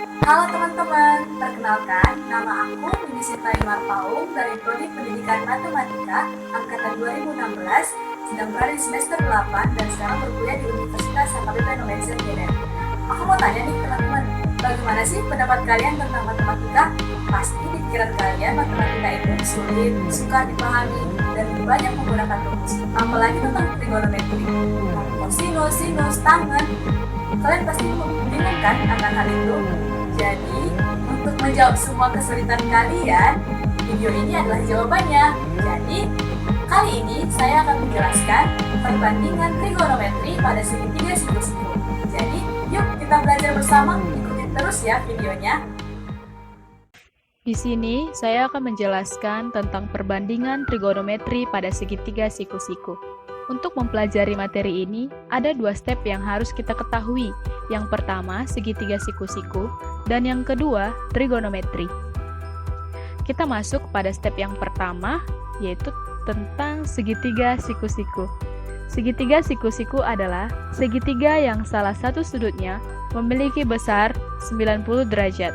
Halo teman-teman, perkenalkan nama aku Nini Sintai Marpaung dari Prodi Pendidikan Matematika Angkatan 2016, sedang berada di semester 8 dan sekarang berkuliah di Universitas HKBP Indonesia Medan. Aku mau tanya nih teman-teman, bagaimana sih pendapat kalian tentang matematika? Pasti di pikiran kalian matematika itu sulit, sukar dipahami, dan banyak menggunakan rumus, apalagi tentang trigonometri, sinus, tangen. Kalian pasti bingung kan akan hal itu? Jadi, untuk menjawab semua kesulitan kalian, video ini adalah jawabannya. Jadi, kali ini saya akan menjelaskan perbandingan trigonometri pada segitiga siku-siku. Jadi, yuk kita belajar bersama, ikutin terus ya videonya. Di sini, saya akan menjelaskan tentang perbandingan trigonometri pada segitiga siku-siku. Untuk mempelajari materi ini, ada dua step yang harus kita ketahui. Yang pertama, segitiga siku-siku, dan yang kedua, trigonometri. Kita masuk pada step yang pertama, yaitu tentang segitiga siku-siku. Segitiga siku-siku adalah segitiga yang salah satu sudutnya memiliki besar 90 derajat.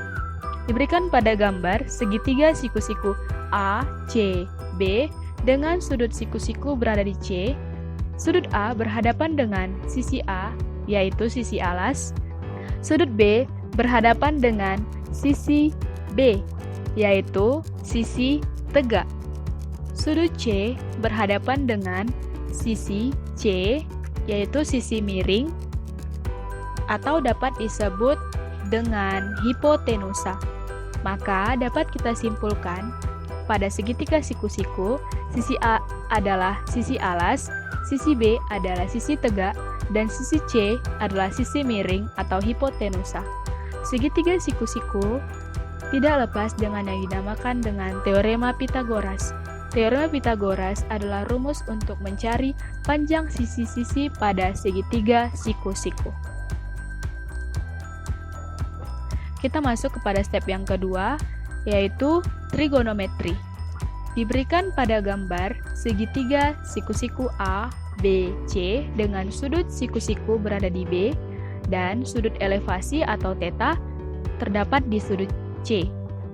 Diberikan pada gambar segitiga siku-siku A, C, B dengan sudut siku-siku berada di C. Sudut A berhadapan dengan sisi A, yaitu sisi alas. Sudut B berhadapan dengan sisi B, yaitu sisi tegak. Sudut C berhadapan dengan sisi C, yaitu sisi miring, atau dapat disebut dengan hipotenusa. Maka dapat kita simpulkan pada segitiga siku-siku, sisi A adalah sisi alas, sisi B adalah sisi tegak, dan sisi C adalah sisi miring atau hipotenusa. Segitiga siku-siku tidak lepas dengan yang dinamakan dengan teorema Pythagoras. Teorema Pythagoras adalah rumus untuk mencari panjang sisi-sisi pada segitiga siku-siku. Kita masuk kepada step yang kedua, yaitu trigonometri. Diberikan pada gambar segitiga siku-siku A, B, C dengan sudut siku-siku berada di B dan sudut elevasi atau theta terdapat di sudut C.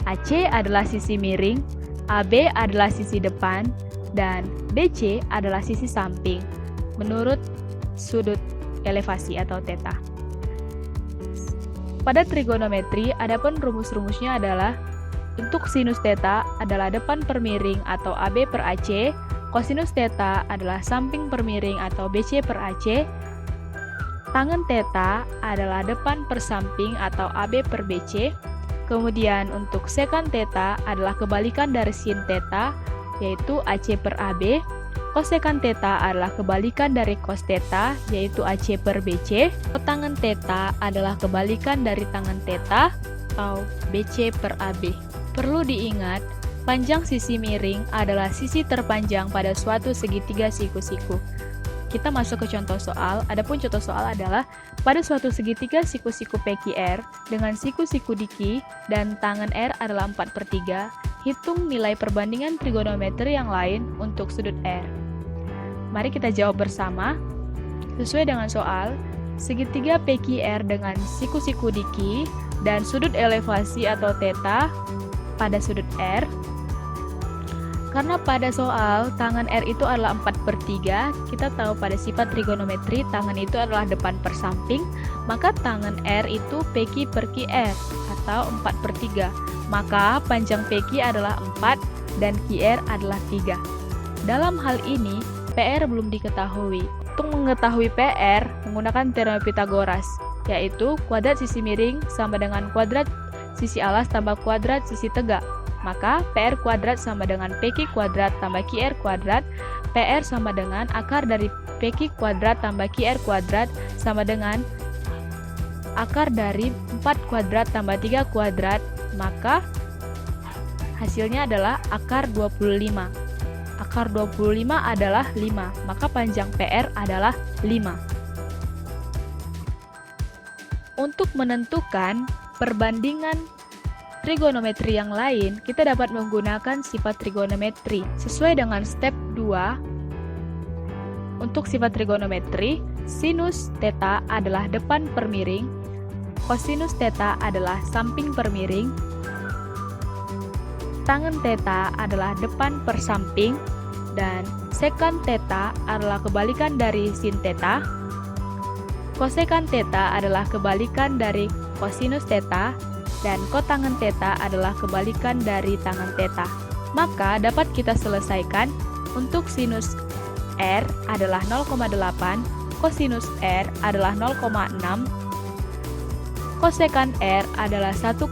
AC adalah sisi miring, AB adalah sisi depan, dan BC adalah sisi samping menurut sudut elevasi atau theta. Pada trigonometri, adapun rumus-rumusnya adalah untuk sinus theta adalah depan per miring atau AB per AC, kosinus theta adalah samping per miring atau BC per AC, tangen theta adalah depan per samping atau AB per BC, kemudian untuk sekant theta adalah kebalikan dari sin theta, yaitu AC per AB, kosekant theta adalah kebalikan dari cos theta, yaitu AC per BC, tangen theta adalah kebalikan dari tangen theta, atau BC per AB. Perlu diingat, panjang sisi miring adalah sisi terpanjang pada suatu segitiga siku-siku. Kita masuk ke contoh soal, adapun contoh soal adalah pada suatu segitiga siku-siku PQR dengan siku-siku diki dan tangen R adalah 4/3, hitung nilai perbandingan trigonometri yang lain untuk sudut R. Mari kita jawab bersama. Sesuai dengan soal, segitiga PQR dengan siku-siku diki dan sudut elevasi atau theta pada sudut R. Karena pada soal tangen R itu adalah 4/3, kita tahu pada sifat trigonometri tangen itu adalah depan per samping, maka tangen R itu PQ per QR atau 4/3. Maka panjang PQ adalah 4 dan QR adalah 3. Dalam hal ini, PR belum diketahui. Untuk mengetahui PR, menggunakan teorema Pythagoras, yaitu kuadrat sisi miring sama dengan kuadrat sisi alas tambah kuadrat sisi tegak. Maka PR kuadrat sama dengan PQ kuadrat tambah QR kuadrat, PR sama dengan akar dari PQ kuadrat tambah QR kuadrat sama dengan akar dari 4 kuadrat tambah 3 kuadrat, maka hasilnya adalah akar 25. Akar 25 adalah 5, maka panjang PR adalah 5. Untuk menentukan perbandingan trigonometri yang lain, kita dapat menggunakan sifat trigonometri. Sesuai dengan step 2, untuk sifat trigonometri, sinus theta adalah depan per miring, Kosinus theta adalah samping per miring. Tangen theta adalah depan per samping. Dan sekant theta adalah kebalikan dari sin theta. Kosekant theta adalah kebalikan dari kosinus theta. Dan kotangen theta adalah kebalikan dari tangen theta. Maka dapat kita selesaikan untuk sinus R adalah 0,8, kosinus R adalah 0,6, kosekant R adalah 1,25,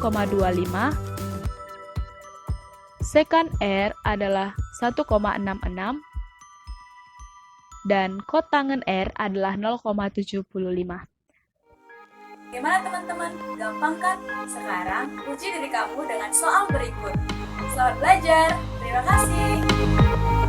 sekant R adalah 1,66, dan kotangen R adalah 0,75. Gimana teman-teman? Gampang kan? Sekarang uji diri kamu dengan soal berikut. Selamat belajar. Terima kasih.